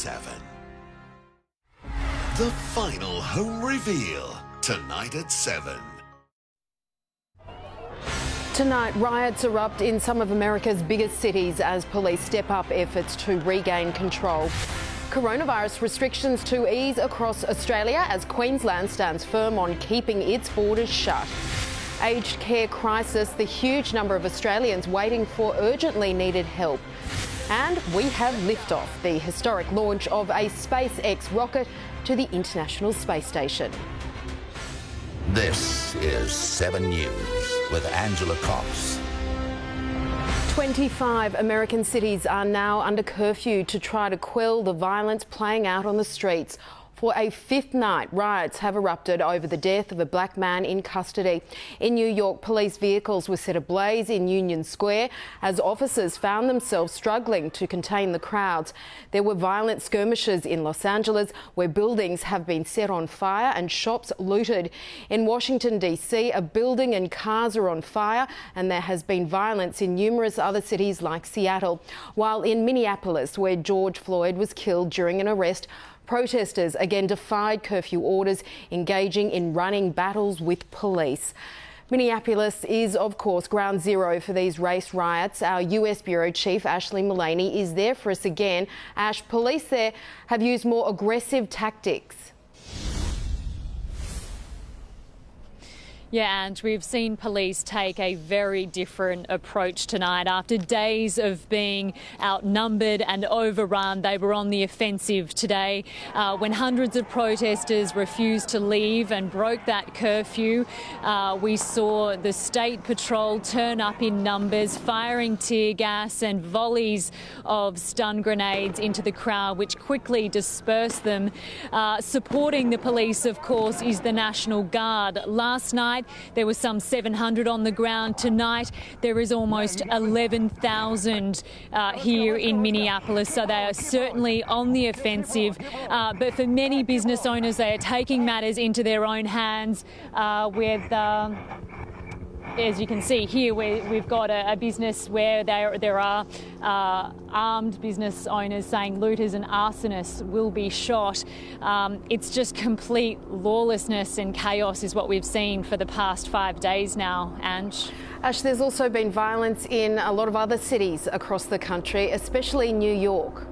7. The final home reveal, tonight at 7. Tonight, riots erupt in some of America's biggest cities as police step up efforts to regain control. Coronavirus restrictions to ease across Australia as Queensland stands firm on keeping its borders shut. Aged care crisis, the huge number of Australians waiting for urgently needed help. And we have liftoff, the historic launch of a SpaceX rocket to the International Space Station. This is 7 News with Angela Cox. 25 American cities are now under curfew to try to quell the violence playing out on the streets. For a fifth night, riots have erupted over the death of a black man in custody. In New York, police vehicles were set ablaze in Union Square as officers found themselves struggling to contain the crowds. There were violent skirmishes in Los Angeles where buildings have been set on fire and shops looted. In Washington, D.C., a building and cars are on fire and there has been violence in numerous other cities like Seattle. While in Minneapolis, where George Floyd was killed during an arrest, protesters again defied curfew orders, engaging in running battles with police. Minneapolis is, of course, ground zero for these race riots. Our US Bureau Chief, Ashley Mullaney, is there for us again. Ash, police there have used more aggressive tactics. Yeah, and we've seen police take a very different approach tonight. After days of being outnumbered and overrun, they were on the offensive today. When hundreds of protesters refused to leave and broke that curfew, we saw the State Patrol turn up in numbers, firing tear gas and volleys of stun grenades into the crowd, which quickly dispersed them. Supporting the police, of course, is the National Guard. Last night, there was some 700 on the ground. Tonight, there is almost 11,000 here in Minneapolis, so they are certainly on the offensive. But for many business owners, they are taking matters into their own hands with... As you can see here, we've got a business where there are armed business owners saying looters and arsonists will be shot. It's just complete lawlessness and chaos is what we've seen for the past 5 days now, Ange. Ash, there's also been violence in a lot of other cities across the country, especially New York.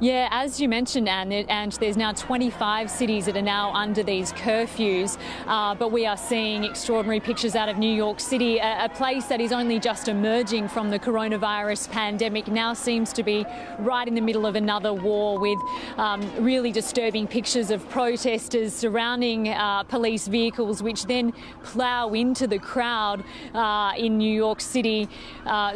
Yeah, as you mentioned, and there's now 25 cities that are now under these curfews, but we are seeing extraordinary pictures out of New York City, a place that is only just emerging from the coronavirus pandemic, now seems to be right in the middle of another war with really disturbing pictures of protesters surrounding police vehicles, which then plough into the crowd in New York City.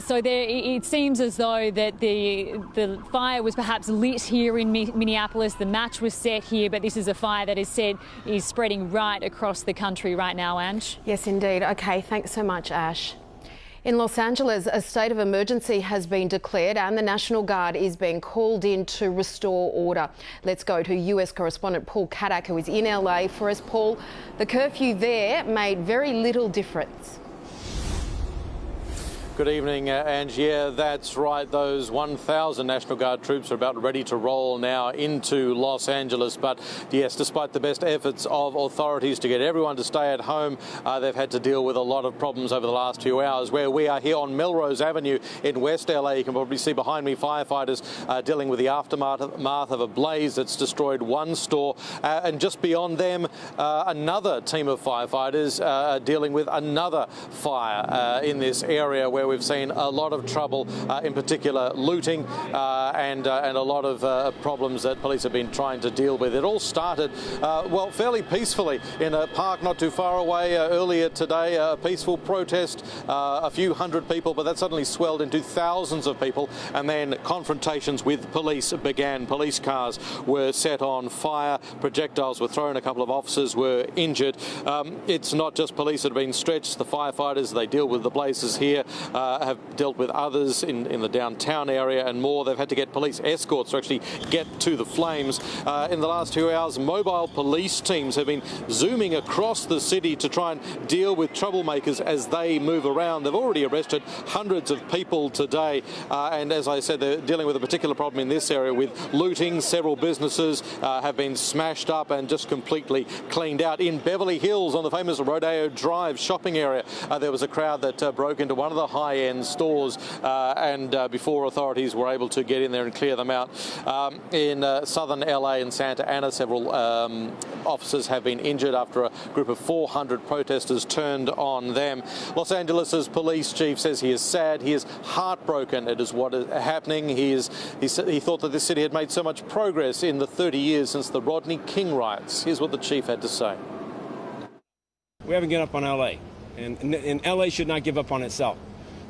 So it seems as though that the fire was perhaps lit here in Minneapolis. The match was set here, but this is a fire that is spreading right across the country right now, Ange. Yes, indeed. OK, thanks so much, Ash. In Los Angeles, a state of emergency has been declared and the National Guard is being called in to restore order. Let's go to US correspondent Paul Kadak, who is in LA for us. Paul, the curfew there made very little difference. Good evening, Ange. Yeah, that's right. Those 1,000 National Guard troops are about ready to roll now into Los Angeles. But yes, despite the best efforts of authorities to get everyone to stay at home, they've had to deal with a lot of problems over the last few hours. Where we are here on Melrose Avenue in West LA, you can probably see behind me firefighters dealing with the aftermath of a blaze that's destroyed one store. And just beyond them, another team of firefighters dealing with another fire in this area where we've seen a lot of trouble, in particular looting and a lot of problems that police have been trying to deal with. It all started, well, fairly peacefully in a park not too far away earlier today, a peaceful protest, a few hundred people, but that suddenly swelled into thousands of people, and then confrontations with police began. Police cars were set on fire, projectiles were thrown, a couple of officers were injured. It's not just police that have been stretched, the firefighters, they deal with the blazes here. have dealt with others in the downtown area and more. They've had to get police escorts to actually get to the flames. In the last 2 hours, mobile police teams have been zooming across the city to try and deal with troublemakers as they move around. They've already arrested hundreds of people today, and as I said, they're dealing with a particular problem in this area with looting. Several businesses have been smashed up and just completely cleaned out. In Beverly Hills, on the famous Rodeo Drive shopping area, there was a crowd that broke into one of the high-end stores, and before authorities were able to get in there and clear them out. In southern LA and Santa Ana, several officers have been injured after a group of 400 protesters turned on them. Los Angeles' police chief says he is sad, he is heartbroken. It is what is happening. He thought that this city had made so much progress in the 30 years since the Rodney King riots. Here's what the chief had to say. We haven't given up on LA, and LA should not give up on itself.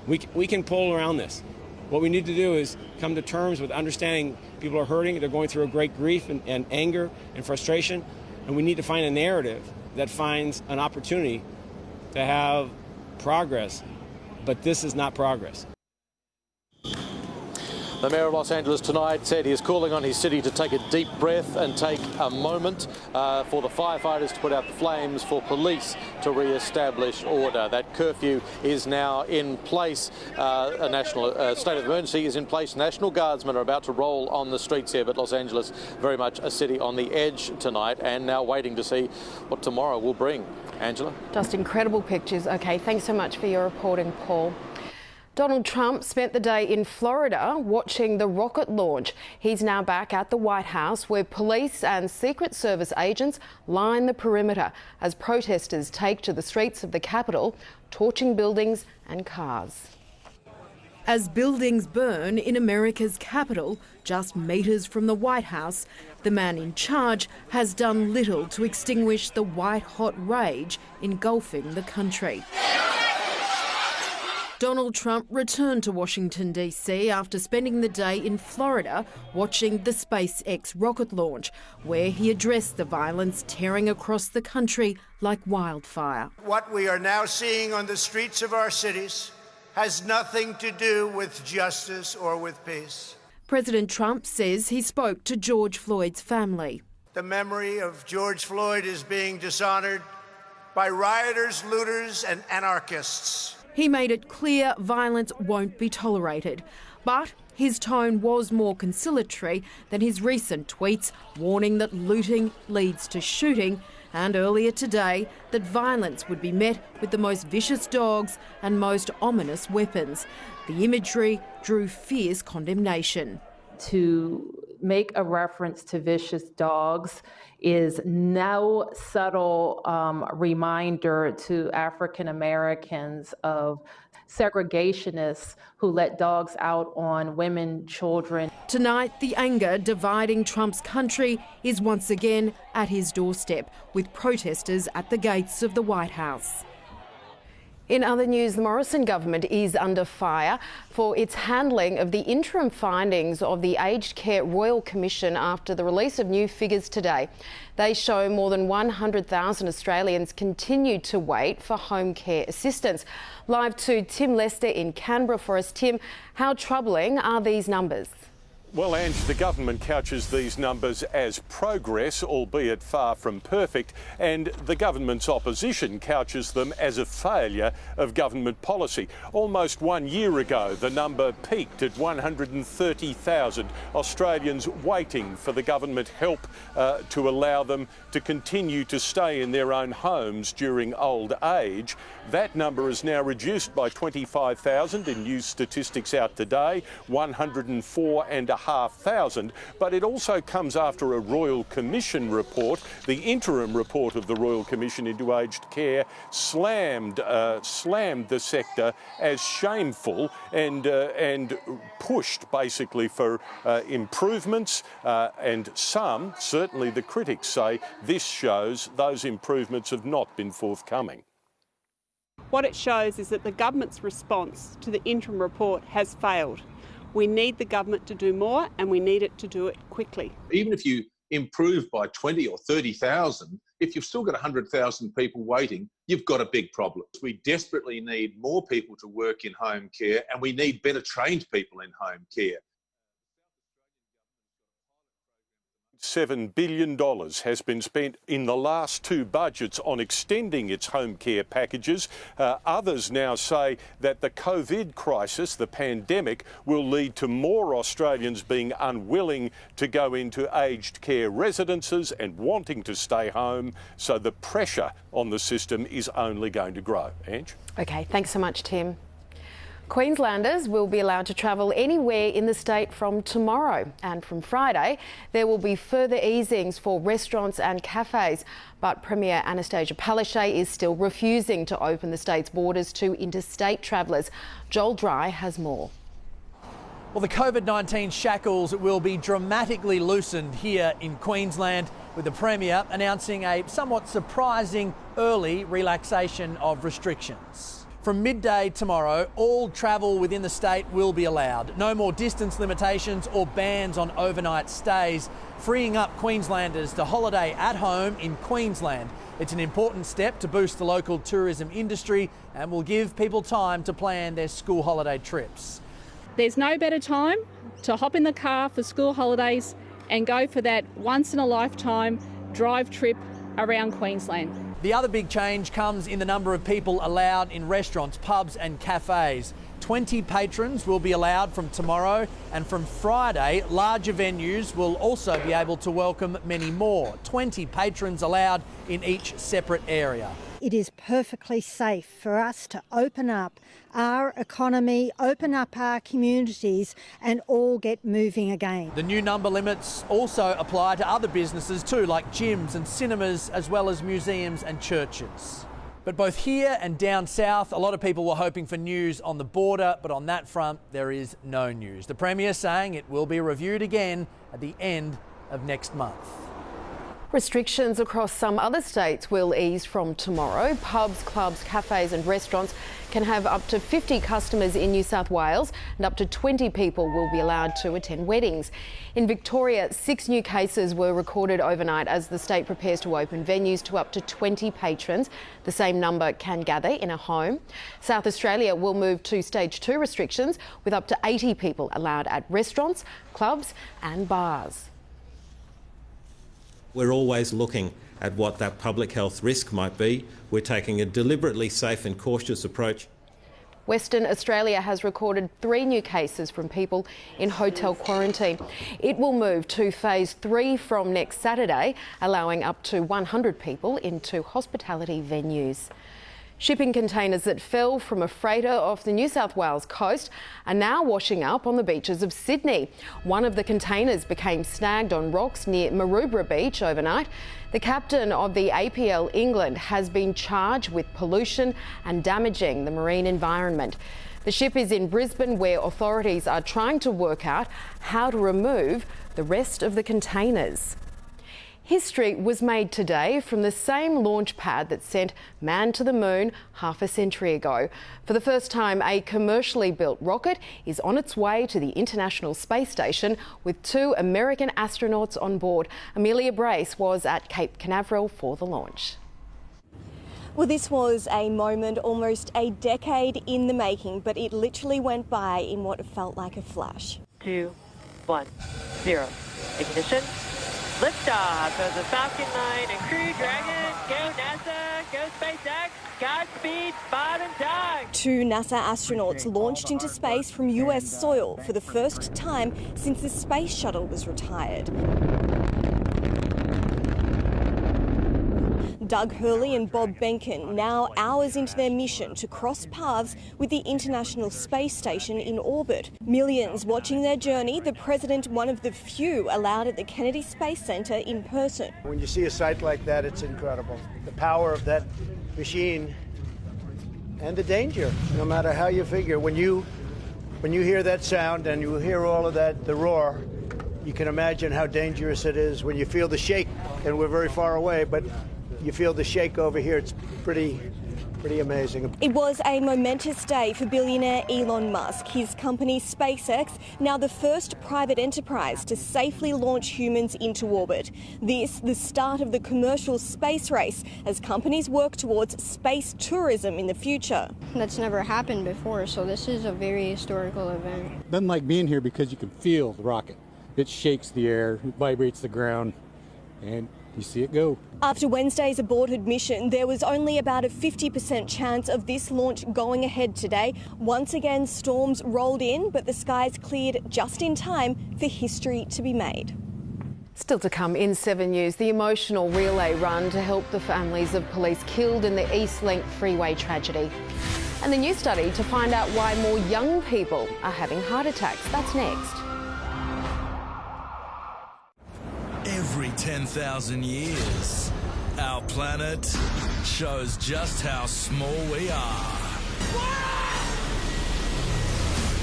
We can pull around this. What we need to do is come to terms with understanding people are hurting, they're going through a great grief and anger and frustration, and we need to find a narrative that finds an opportunity to have progress, but this is not progress. The Mayor of Los Angeles tonight said he is calling on his city to take a deep breath and take a moment for the firefighters to put out the flames, for police to re-establish order. That curfew is now in place. A national state of emergency is in place. National Guardsmen are about to roll on the streets here, but Los Angeles very much a city on the edge tonight, and now waiting to see what tomorrow will bring. Angela? Just incredible pictures. OK, thanks so much for your reporting, Paul. Donald Trump spent the day in Florida watching the rocket launch. He's now back at the White House, where police and Secret Service agents line the perimeter as protesters take to the streets of the Capitol, torching buildings and cars. As buildings burn in America's capital, just metres from the White House, the man in charge has done little to extinguish the white-hot rage engulfing the country. Donald Trump returned to Washington, D.C. after spending the day in Florida watching the SpaceX rocket launch, where he addressed the violence tearing across the country like wildfire. What we are now seeing on the streets of our cities has nothing to do with justice or with peace. President Trump says he spoke to George Floyd's family. The memory of George Floyd is being dishonoured by rioters, looters, and anarchists. He made it clear violence won't be tolerated, but his tone was more conciliatory than his recent tweets warning that looting leads to shooting, and earlier today that violence would be met with the most vicious dogs and most ominous weapons. The imagery drew fierce condemnation. To make a reference to vicious dogs is no subtle reminder to African Americans of segregationists who let dogs out on women, children. Tonight, the anger dividing Trump's country is once again at his doorstep, with protesters at the gates of the White House. In other news, the Morrison government is under fire for its handling of the interim findings of the Aged Care Royal Commission after the release of new figures today. They show more than 100,000 Australians continue to wait for home care assistance. Live to Tim Lester in Canberra for us. Tim, how troubling are these numbers? Well, Ange, the government couches these numbers as progress, albeit far from perfect, and the government's opposition couches them as a failure of government policy. Almost 1 year ago, the number peaked at 130,000 Australians waiting for the government help to allow them to continue to stay in their own homes during old age. That number is now reduced by 25,000 in new statistics out today, 104,500. But it also comes after a Royal Commission report. The interim report of the Royal Commission into aged care slammed the sector as shameful and pushed basically for improvements. And some, certainly the critics, say this shows those improvements have not been forthcoming. What it shows is that the government's response to the interim report has failed. We need the government to do more, and we need it to do it quickly. Even if you improve by 20 or 30,000, if you've still got 100,000 people waiting, you've got a big problem. We desperately need more people to work in home care, and we need better trained people in home care. $7 billion has been spent in the last two budgets on extending its home care packages. Others now say that the COVID crisis, the pandemic, will lead to more Australians being unwilling to go into aged care residences and wanting to stay home. So the pressure on the system is only going to grow. Ange? Okay, thanks so much, Tim. Queenslanders will be allowed to travel anywhere in the state from tomorrow, and from Friday there will be further easings for restaurants and cafes, but Premier Anastasia Palaszczuk is still refusing to open the state's borders to interstate travellers. Joel Dry has more. Well, the COVID-19 shackles will be dramatically loosened here in Queensland, with the Premier announcing a somewhat surprising early relaxation of restrictions. From midday tomorrow, all travel within the state will be allowed. No more distance limitations or bans on overnight stays, freeing up Queenslanders to holiday at home in Queensland. It's an important step to boost the local tourism industry and will give people time to plan their school holiday trips. There's no better time to hop in the car for school holidays and go for that once-in-a-lifetime drive trip around Queensland. The other big change comes in the number of people allowed in restaurants, pubs and cafes. 20 patrons will be allowed from tomorrow, and from Friday, larger venues will also be able to welcome many more. 20 patrons allowed in each separate area. It is perfectly safe for us to open up our economy, open up our communities and all get moving again. The new number limits also apply to other businesses too, like gyms and cinemas, as well as museums and churches. But both here and down south, a lot of people were hoping for news on the border, but on that front, there is no news. The Premier saying it will be reviewed again at the end of next month. Restrictions across some other states will ease from tomorrow. Pubs, clubs, cafes and restaurants can have up to 50 customers in New South Wales, and up to 20 people will be allowed to attend weddings. In Victoria, 6 new cases were recorded overnight as the state prepares to open venues to up to 20 patrons. The same number can gather in a home. South Australia will move to stage 2 restrictions, with up to 80 people allowed at restaurants, clubs and bars. We're always looking at what that public health risk might be. We're taking a deliberately safe and cautious approach. Western Australia has recorded 3 new cases from people in hotel quarantine. It will move to phase 3 from next Saturday, allowing up to 100 people into hospitality venues. Shipping containers that fell from a freighter off the New South Wales coast are now washing up on the beaches of Sydney. One of the containers became snagged on rocks near Maroubra Beach overnight. The captain of the APL England has been charged with pollution and damaging the marine environment. The ship is in Brisbane, where authorities are trying to work out how to remove the rest of the containers. History was made today from the same launch pad that sent man to the moon half a century ago. For the first time, a commercially built rocket is on its way to the International Space Station with 2 American astronauts on board. Amelia Brace was at Cape Canaveral for the launch. Well, this was a moment almost a decade in the making, but it literally went by in what felt like a flash. 2, 1, 0. Ignition. Liftoff of the Falcon 9 and Crew Dragon. Go NASA, go SpaceX, Godspeed, bottom dog. 2 NASA astronauts launched into space from US soil for the first time since the space shuttle was retired. Doug Hurley and Bob Behnken, now hours into their mission to cross paths with the International Space Station in orbit. Millions watching their journey, the President one of the few allowed at the Kennedy Space Centre in person. When you see a sight like that, it's incredible. The power of that machine and the danger, no matter how you figure. When you hear that sound and you hear all of that, the roar, you can imagine how dangerous it is when you feel the shake, and we're very far away, but you feel the shake over here. It's pretty Pretty amazing. It was a momentous day for billionaire Elon Musk. His company SpaceX, now the first private enterprise to safely launch humans into orbit. This, the start of the commercial space race as companies work towards space tourism in the future. That's never happened before, so this is a very historical event. Doesn't like being here because you can feel the rocket. It shakes the air, it vibrates the ground, and you see it go. After Wednesday's aborted mission, there was only about a 50% chance of this launch going ahead today. Once again, storms rolled in, but the skies cleared just in time for history to be made. Still to come in 7 News, the emotional relay run to help the families of police killed in the EastLink freeway tragedy. And the new study to find out why more young people are having heart attacks. That's next. Every 10,000 years, our planet shows just how small we are.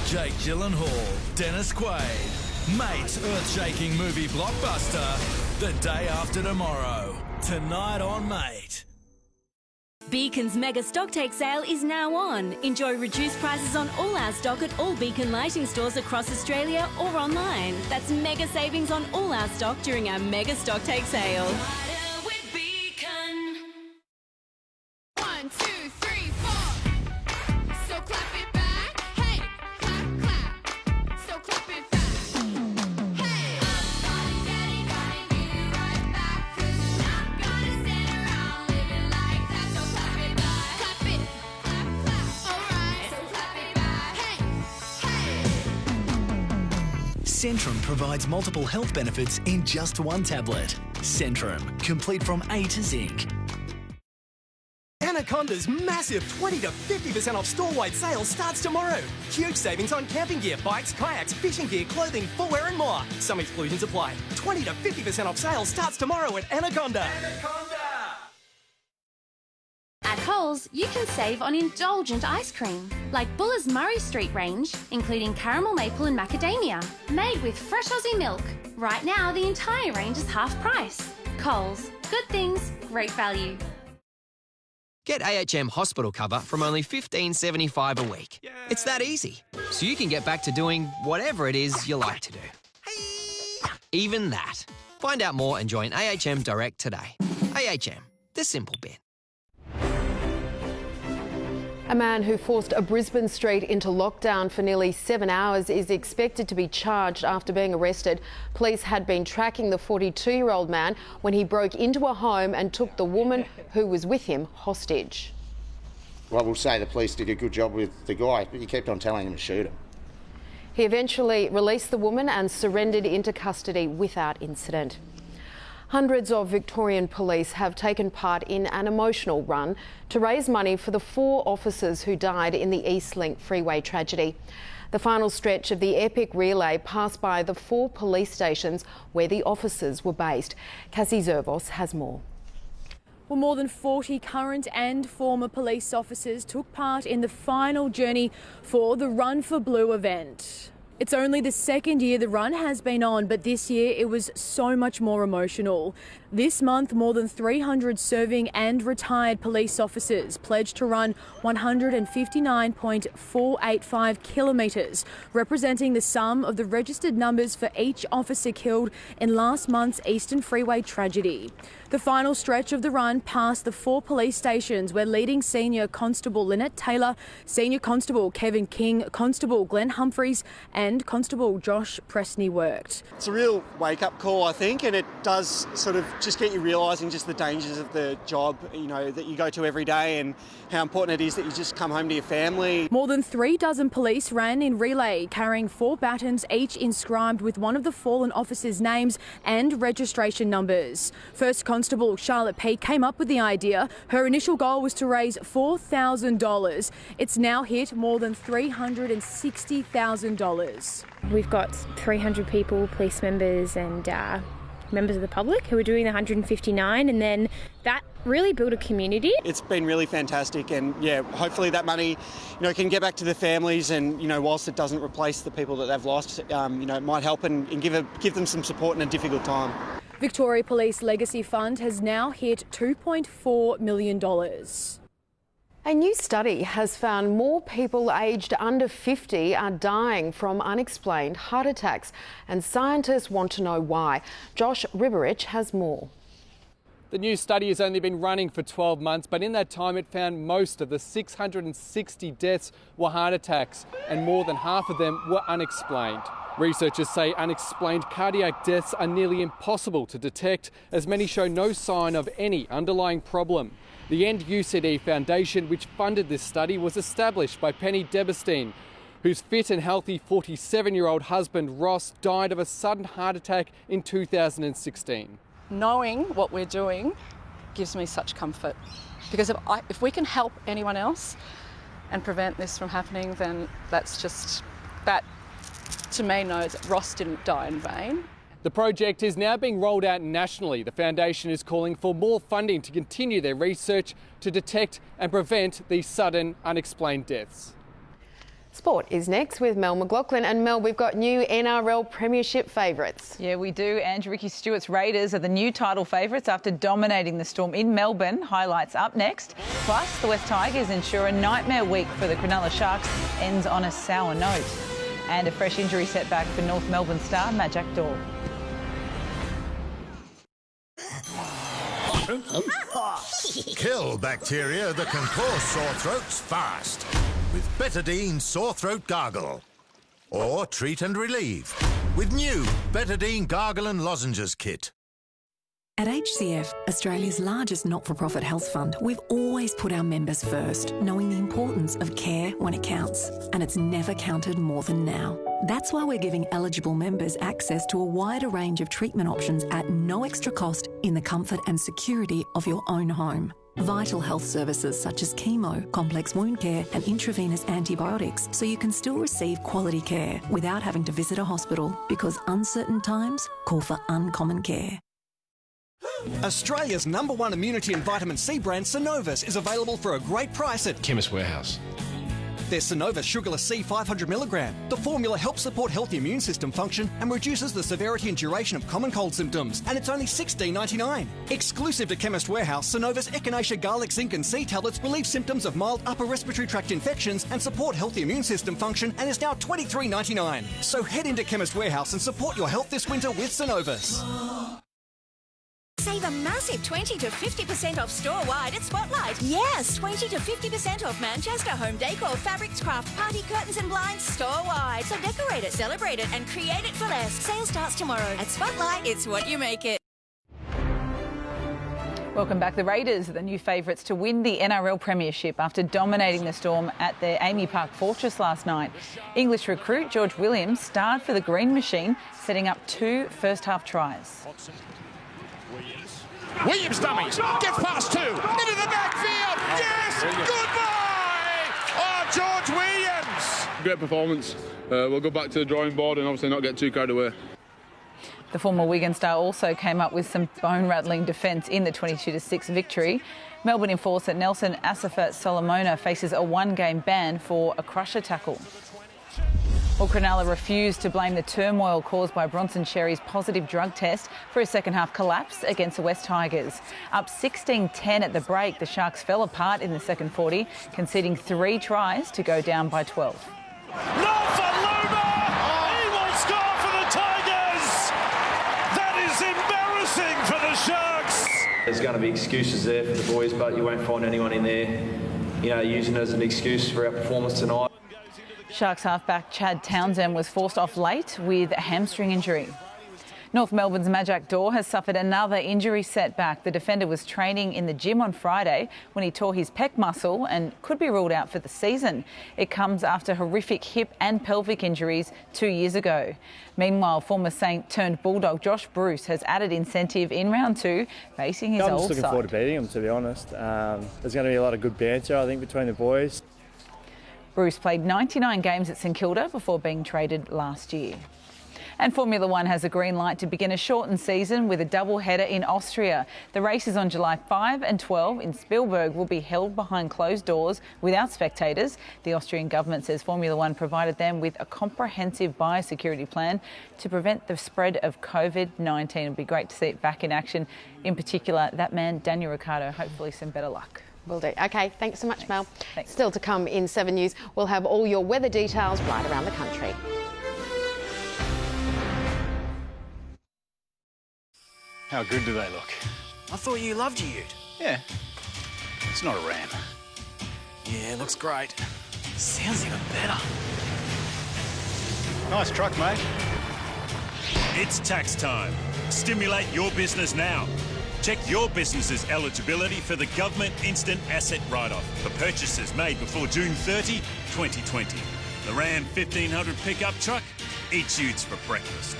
Jake Gyllenhaal, Dennis Quaid, Mate's earth-shaking movie blockbuster, The Day After Tomorrow, tonight on Mate. Beacon's Mega Stocktake sale is now on. Enjoy reduced prices on all our stock at all Beacon lighting stores across Australia or online. That's mega savings on all our stock during our Mega Stocktake sale. 1, 2, 3, 4. So clap it back. Hey, clap, clap. So clap it back. Hey, I'm getting you right back. 'Cause you're not gonna stand around living like that. So clap it back. Clap it, clap, clap. Alright. So clap it back. Hey, hey. Centrum provides multiple health benefits in just one tablet. Centrum, complete from A to Zinc. Anaconda's massive 20 to 50% off store-wide sale starts tomorrow. Huge savings on camping gear, bikes, kayaks, fishing gear, clothing, footwear and more. Some exclusions apply. 20 to 50% off sale starts tomorrow at Anaconda. At Coles, you can save on indulgent ice cream, like Buller's Murray Street range, including caramel maple and macadamia, made with fresh Aussie milk. Right now, the entire range is half price. Coles, good things, great value. Get AHM hospital cover from only $15.75 a week. Yay. It's that easy, so you can get back to doing whatever it is you like to do. Even that. Find out more and join AHM Direct today. AHM, the simple bit. A man who forced a Brisbane street into lockdown for nearly 7 hours is expected to be charged after being arrested. Police had been tracking the 42-year-old man when he broke into a home and took the woman who was with him hostage. Well, we'll say the police did a good job with the guy, but you kept on telling him to shoot him. He eventually released the woman and surrendered into custody without incident. Hundreds of Victorian police have taken part in an emotional run to raise money for the 4 officers who died in the EastLink freeway tragedy. The final stretch of the epic relay passed by the 4 police stations where the officers were based. Cassie Zervos has more. Well, more than 40 current and former police officers took part in the final journey for the Run for Blue event. It's only the second year the run has been on, but this year it was so much more emotional. This month, more than 300 serving and retired police officers pledged to run 159.485 kilometres, representing the sum of the registered numbers for each officer killed in last month's Eastern Freeway tragedy. The final stretch of the run passed the 4 police stations where leading Senior Constable Lynette Taylor, Senior Constable Kevin King, Constable Glenn Humphreys and Constable Josh Presney worked. It's a real wake-up call, I think, and it does sort of just get you realising just the dangers of the job, you know, that you go to every day and how important it is that you just come home to your family. More than 3 dozen police ran in relay, carrying 4 batons, each inscribed with one of the fallen officers' names and registration numbers. First Constable Charlotte Peake came up with the idea. Her initial goal was to raise $4,000. It's now hit more than $360,000. We've got 300 people, police members and members of the public who are doing the 159, and then that really built a community. It's been really fantastic, and yeah, hopefully that money, you know, can get back to the families, and you know, whilst it doesn't replace the people that they've lost, you know, it might help and give them some support in a difficult time. Victoria Police Legacy Fund has now hit $2.4 million. A new study has found more people aged under 50 are dying from unexplained heart attacks, and scientists want to know why. Josh Riberich has more. The new study has only been running for 12 months, but in that time it found most of the 660 deaths were heart attacks, and more than half of them were unexplained. Researchers say unexplained cardiac deaths are nearly impossible to detect, as many show no sign of any underlying problem. The End UCD Foundation, which funded this study, was established by Penny Debestein, whose fit and healthy 47-year-old husband Ross died of a sudden heart attack in 2016. Knowing what we're doing gives me such comfort, because if we can help anyone else and prevent this from happening, then that's just, that to me knows that Ross didn't die in vain. The project is now being rolled out nationally. The foundation is calling for more funding to continue their research to detect and prevent these sudden unexplained deaths. Sport is next with Mel McLaughlin. And Mel, we've got new NRL Premiership favourites. Yeah, we do. And Ricky Stewart's Raiders are the new title favourites after dominating the Storm in Melbourne. Highlights up next. Plus, the West Tigers ensure a nightmare week for the Cronulla Sharks ends on a sour note. And a fresh injury setback for North Melbourne star Majak Daw. Kill bacteria that can cause sore throats fast with Betadine Sore Throat Gargle. Or treat and relieve with new Betadine Gargle and Lozenges Kit. At HCF, Australia's largest not-for-profit health fund, we've always put our members first, knowing the importance of care when it counts. And it's never counted more than now. That's why we're giving eligible members access to a wider range of treatment options at no extra cost in the comfort and security of your own home. Vital health services such as chemo, complex wound care and intravenous antibiotics, so you can still receive quality care without having to visit a hospital, because uncertain times call for uncommon care. Australia's #1 immunity and vitamin C brand, Synovus, is available for a great price at Chemist Warehouse. There's Synovus Sugarless C 500mg. The formula helps support healthy immune system function and reduces the severity and duration of common cold symptoms, and it's only $16.99. Exclusive to Chemist Warehouse, Synovus Echinacea Garlic Zinc and C tablets relieve symptoms of mild upper respiratory tract infections and support healthy immune system function, and is now $23.99. So head into Chemist Warehouse and support your health this winter with Synovus. Save a massive 20 to 50% off store-wide at Spotlight. Yes, 20 to 50% off Manchester home decor, fabrics, craft, party curtains and blinds store-wide. So decorate it, celebrate it and create it for less. Sale starts tomorrow. At Spotlight, it's what you make it. Welcome back. The Raiders are the new favourites to win the NRL Premiership after dominating the Storm at their Amy Park Fortress last night. English recruit George Williams starred for the Green Machine, setting up 2 first-half tries. Williams dummies, gets past 2, into the backfield, yes, goodbye! Oh, George Williams! Great performance. We'll go back to the drawing board and obviously not get too carried away. The former Wigan star also came up with some bone-rattling defence in the 22-6 victory. Melbourne enforcer Nelson Asafa Solomona faces a 1-game ban for a crusher tackle. Well, Cronulla refused to blame the turmoil caused by Bronson Xerri's positive drug test for a second-half collapse against the West Tigers. Up 16-10 at the break, the Sharks fell apart in the second 40, conceding 3 tries to go down by 12. Not for Luma! He will score for the Tigers! That is embarrassing for the Sharks! There's going to be excuses there for the boys, but you won't find anyone in there, using it as an excuse for our performance tonight. Sharks halfback Chad Townsend was forced off late with a hamstring injury. North Melbourne's Majak Daw has suffered another injury setback. The defender was training in the gym on Friday when he tore his pec muscle and could be ruled out for the season. It comes after horrific hip and pelvic injuries 2 years ago. Meanwhile, former Saint turned Bulldog Josh Bruce has added incentive in round 2, facing his old side. I'm just looking forward to beating him, to be honest. There's going to be a lot of good banter, I think, between the boys. Bruce played 99 games at St Kilda before being traded last year. And Formula 1 has a green light to begin a shortened season with a double header in Austria. The races on July 5 and 12 in Spielberg will be held behind closed doors without spectators. The Austrian government says Formula 1 provided them with a comprehensive biosecurity plan to prevent the spread of COVID-19. It'll be great to see it back in action. In particular, that man, Daniel Ricciardo, hopefully some better luck. Will do. Okay, thanks so much, Mel. Thanks. Still to come in 7 News, we'll have all your weather details right around the country. How good do they look? I thought you loved your ute. Yeah. It's not a Ram. Yeah, looks great. Sounds even better. Nice truck, mate. It's tax time. Stimulate your business now. Check your business's eligibility for the Government Instant Asset Write-Off for purchases made before June 30, 2020. The Ram 1500 pickup truck eats utes for breakfast.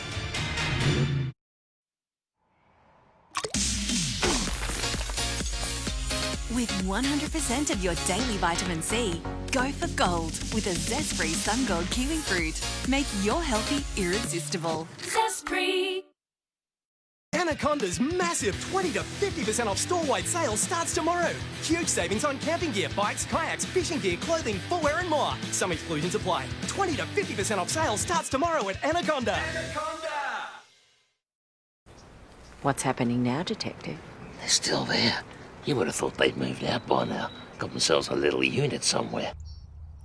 With 100% of your daily vitamin C, go for gold with a zest-free Sun Gold kiwi fruit. Make your healthy irresistible. Zest-free. Anaconda's massive 20 to 50% off store-wide sale starts tomorrow. Huge savings on camping gear, bikes, kayaks, fishing gear, clothing, footwear and more. Some exclusions apply. 20 to 50% off sale starts tomorrow at Anaconda. What's happening now, Detective? They're still there. You would have thought they'd moved out by now. Got themselves a little unit somewhere.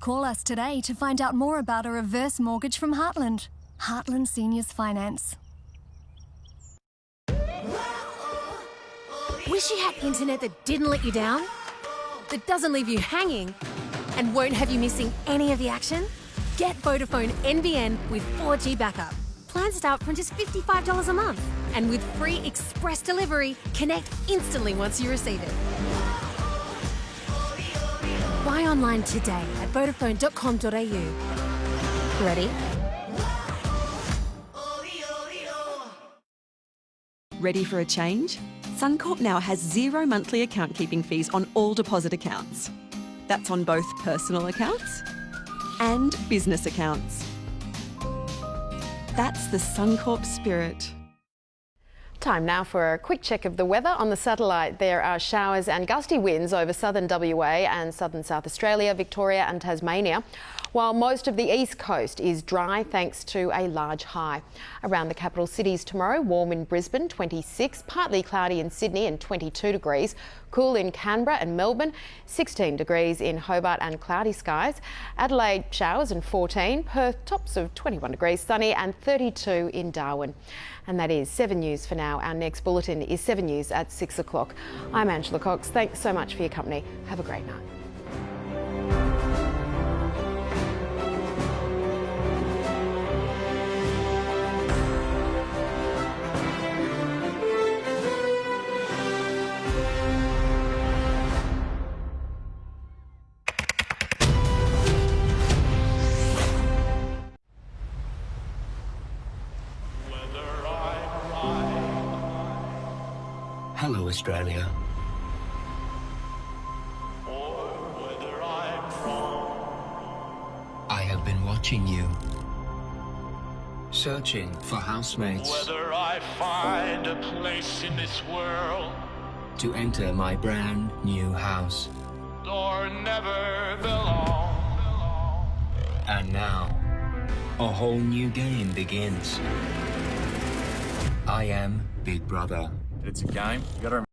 Call us today to find out more about a reverse mortgage from Heartland. Heartland Seniors Finance. Wish you had internet that didn't let you down? That doesn't leave you hanging? And won't have you missing any of the action? Get Vodafone NBN with 4G backup. Plans start from just $55 a month. And with free express delivery, connect instantly once you receive it. Buy online today at vodafone.com.au. Ready? Ready for a change? Suncorp now has 0 monthly account keeping fees on all deposit accounts. That's on both personal accounts and business accounts. That's the Suncorp spirit. Time now for a quick check of the weather. On the satellite, there are showers and gusty winds over southern WA and southern South Australia, Victoria and Tasmania, while most of the east coast is dry thanks to a large high. Around the capital cities tomorrow, warm in Brisbane, 26, partly cloudy in Sydney and 22 degrees, cool in Canberra and Melbourne, 16 degrees in Hobart and cloudy skies, Adelaide showers and 14, Perth tops of 21 degrees, sunny and 32 in Darwin. And that is 7 News for now. Our next bulletin is 7 News at 6 o'clock. I'm Angela Cox. Thanks so much for your company. Have a great night. Hello, Australia. I have been watching you, searching for housemates. Whether I find a place in this world to enter my brand new house. or never belong. And now, a whole new game begins. I am Big Brother. It's a game. You gotta